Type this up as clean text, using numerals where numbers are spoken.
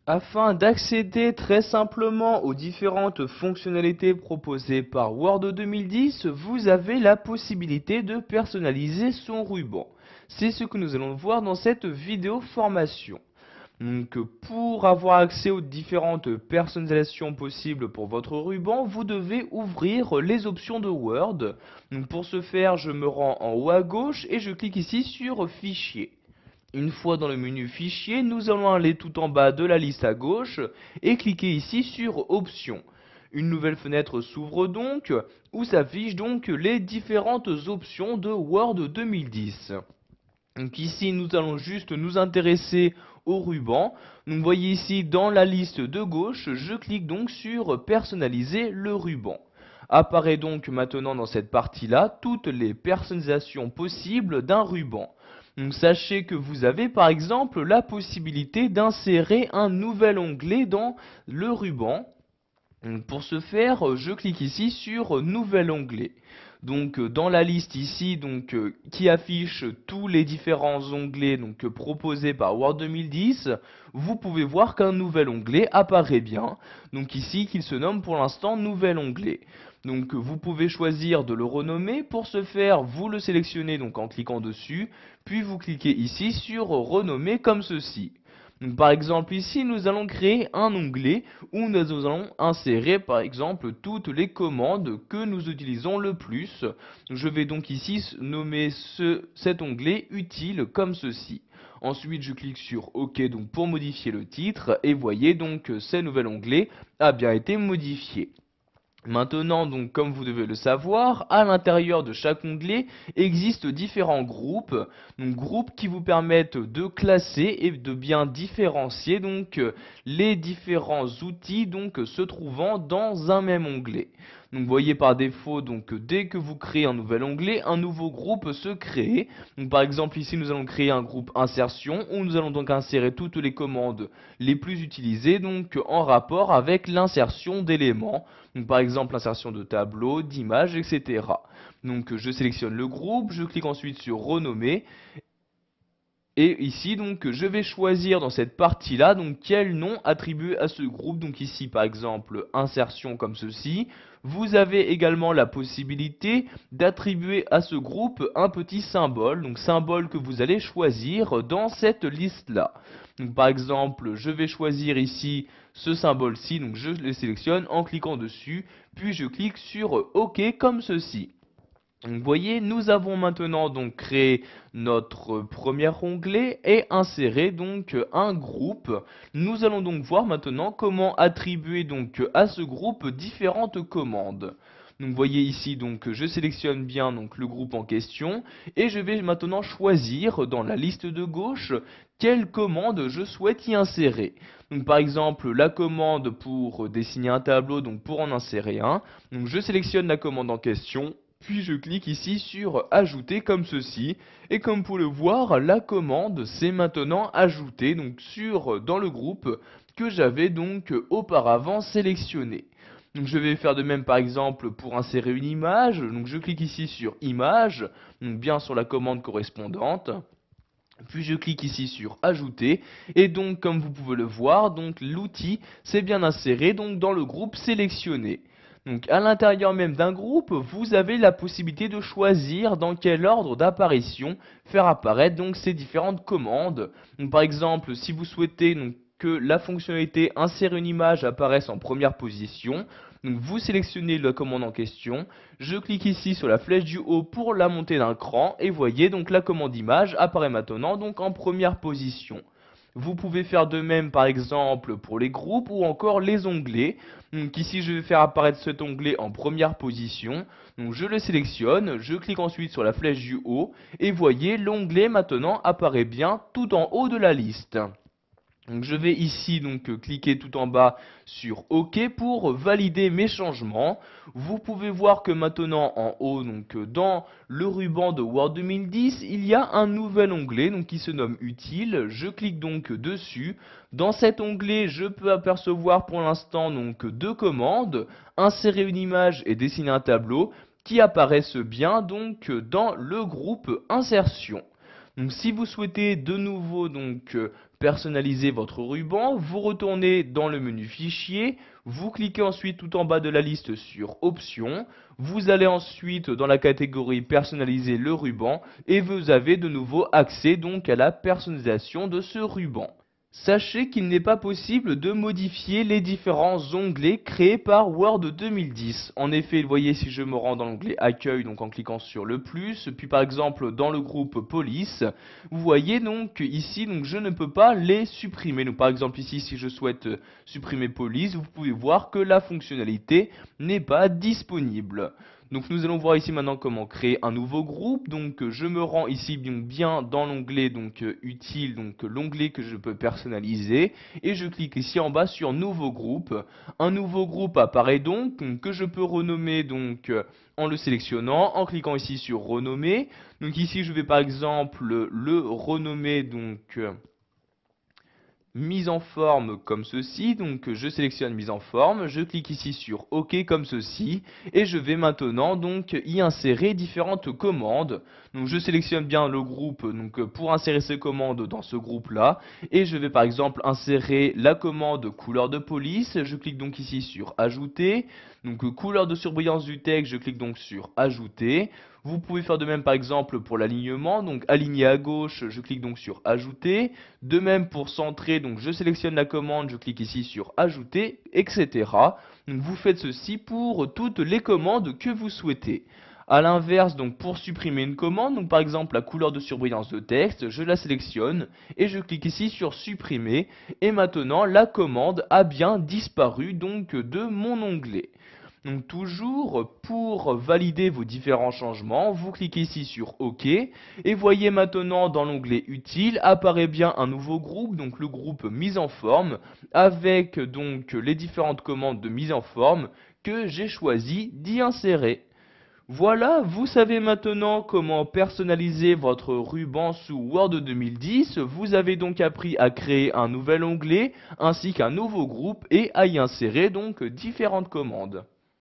Afin d'accéder très simplement aux différentes fonctionnalités proposées par Word 2010, vous avez la possibilité de personnaliser son ruban. C'est ce que nous allons voir dans cette vidéo formation. Donc, pour avoir accès aux différentes personnalisations possibles pour votre ruban, vous devez ouvrir les options de Word. Donc, pour ce faire, je me rends en haut à gauche et je clique ici sur Fichier. Une fois dans le menu Fichier, nous allons aller tout en bas de la liste à gauche et cliquer ici sur Options. Une nouvelle fenêtre s'ouvre donc, où s'affichent donc les différentes options de Word 2010. Donc ici, nous allons juste nous intéresser au ruban. Donc vous voyez ici dans la liste de gauche, je clique donc sur Personnaliser le ruban. Apparaît donc maintenant dans cette partie-là toutes les personnalisations possibles d'un ruban. Donc sachez que vous avez par exemple la possibilité d'insérer un nouvel onglet dans le ruban. Donc, pour ce faire, je clique ici sur Nouvel onglet. Donc dans la liste ici qui affiche tous les différents onglets proposés par Word 2010, vous pouvez voir qu'un nouvel onglet apparaît bien. Donc ici qu'il se nomme pour l'instant Nouvel onglet. Donc vous pouvez choisir de le renommer. Pour ce faire, vous le sélectionnez donc en cliquant dessus, puis vous cliquez ici sur Renommer comme ceci. Donc, par exemple ici nous allons créer un onglet où nous allons insérer par exemple toutes les commandes que nous utilisons le plus. Je vais donc ici nommer cet onglet utile comme ceci. Ensuite je clique sur OK donc pour modifier le titre et voyez donc que ce nouvel onglet a bien été modifié. Maintenant, donc, comme vous devez le savoir, à l'intérieur de chaque onglet existent différents groupes, donc groupes qui vous permettent de classer et de bien différencier les différents outils se trouvant dans un même onglet. Donc, vous voyez par défaut, dès que vous créez un nouvel onglet, un nouveau groupe se crée. Donc, par exemple, ici, nous allons créer un groupe insertion où nous allons donc insérer toutes les commandes les plus utilisées, en rapport avec l'insertion d'éléments. Donc, par exemple, l'insertion de tableaux, d'images, etc. Donc, je sélectionne le groupe, je clique ensuite sur Renommer. Et ici, je vais choisir dans cette partie-là, quel nom attribuer à ce groupe. Donc ici, par exemple, insertion comme ceci. Vous avez également la possibilité d'attribuer à ce groupe un petit symbole, donc symbole que vous allez choisir dans cette liste-là. Donc par exemple, je vais choisir ici ce symbole-ci, donc je le sélectionne en cliquant dessus, puis je clique sur OK comme ceci. Donc, vous voyez, nous avons maintenant créé notre premier onglet et inséré un groupe. Nous allons donc voir maintenant comment attribuer à ce groupe différentes commandes. Donc vous voyez ici je sélectionne bien le groupe en question et je vais maintenant choisir dans la liste de gauche quelle commande je souhaite y insérer. Donc par exemple la commande pour dessiner un tableau, donc pour en insérer un. Donc je sélectionne la commande en question. Puis je clique ici sur ajouter comme ceci. Et comme vous pouvez le voir, la commande s'est maintenant ajoutée dans le groupe que j'avais auparavant sélectionné. Donc je vais faire de même par exemple pour insérer une image. Donc je clique ici sur image, donc bien sur la commande correspondante. Puis je clique ici sur ajouter et donc comme vous pouvez le voir, l'outil s'est bien inséré dans le groupe sélectionné. Donc à l'intérieur même d'un groupe, vous avez la possibilité de choisir dans quel ordre d'apparition faire apparaître ces différentes commandes. Donc par exemple, si vous souhaitez que la fonctionnalité insérer une image apparaisse en première position, donc vous sélectionnez la commande en question, je clique ici sur la flèche du haut pour la montée d'un cran et voyez la commande image apparaît maintenant en première position. Vous pouvez faire de même par exemple pour les groupes ou encore les onglets. Donc ici je vais faire apparaître cet onglet en première position. Donc je le sélectionne, je clique ensuite sur la flèche du haut et voyez l'onglet maintenant apparaît bien tout en haut de la liste. Donc je vais ici cliquer tout en bas sur OK pour valider mes changements. Vous pouvez voir que maintenant en haut dans le ruban de Word 2010, il y a un nouvel onglet qui se nomme utile. Je clique dessus. Dans cet onglet, je peux apercevoir pour l'instant deux commandes, insérer une image et dessiner un tableau qui apparaissent bien dans le groupe insertion. Donc si vous souhaitez de nouveau personnaliser votre ruban, vous retournez dans le menu fichier, vous cliquez ensuite tout en bas de la liste sur options, vous allez ensuite dans la catégorie personnaliser le ruban et vous avez de nouveau accès à la personnalisation de ce ruban. Sachez qu'il n'est pas possible de modifier les différents onglets créés par Word 2010. En effet, vous voyez, si je me rends dans l'onglet Accueil, en cliquant sur le plus, puis par exemple dans le groupe Police, vous voyez ici, je ne peux pas les supprimer. Donc par exemple ici, si je souhaite supprimer Police, vous pouvez voir que la fonctionnalité n'est pas disponible. Donc nous allons voir ici maintenant comment créer un nouveau groupe. Donc je me rends ici bien dans l'onglet utile, l'onglet que je peux personnaliser, et je clique ici en bas sur nouveau groupe. Un nouveau groupe apparaît que je peux renommer en le sélectionnant, en cliquant ici sur renommer. Donc ici je vais par exemple le renommer mise en forme comme ceci, je sélectionne mise en forme, je clique ici sur OK comme ceci, et je vais maintenant y insérer différentes commandes. Donc je sélectionne bien le groupe pour insérer ces commandes dans ce groupe là, et je vais par exemple insérer la commande couleur de police. Je clique ici sur ajouter, couleur de surbrillance du texte, je clique sur ajouter. Vous pouvez faire de même par exemple pour l'alignement, aligner à gauche, je clique sur ajouter. De même pour centrer, je sélectionne la commande, je clique ici sur ajouter, etc. Vous faites ceci pour toutes les commandes que vous souhaitez. A l'inverse, pour supprimer une commande, par exemple la couleur de surbrillance de texte, je la sélectionne et je clique ici sur supprimer. Et maintenant la commande a bien disparu de mon onglet. Toujours pour valider vos différents changements, vous cliquez ici sur OK et voyez maintenant dans l'onglet utile apparaît bien un nouveau groupe, le groupe mise en forme, avec les différentes commandes de mise en forme que j'ai choisi d'y insérer. Voilà, vous savez maintenant comment personnaliser votre ruban sous Word 2010. Vous avez appris à créer un nouvel onglet ainsi qu'un nouveau groupe et à y insérer différentes commandes.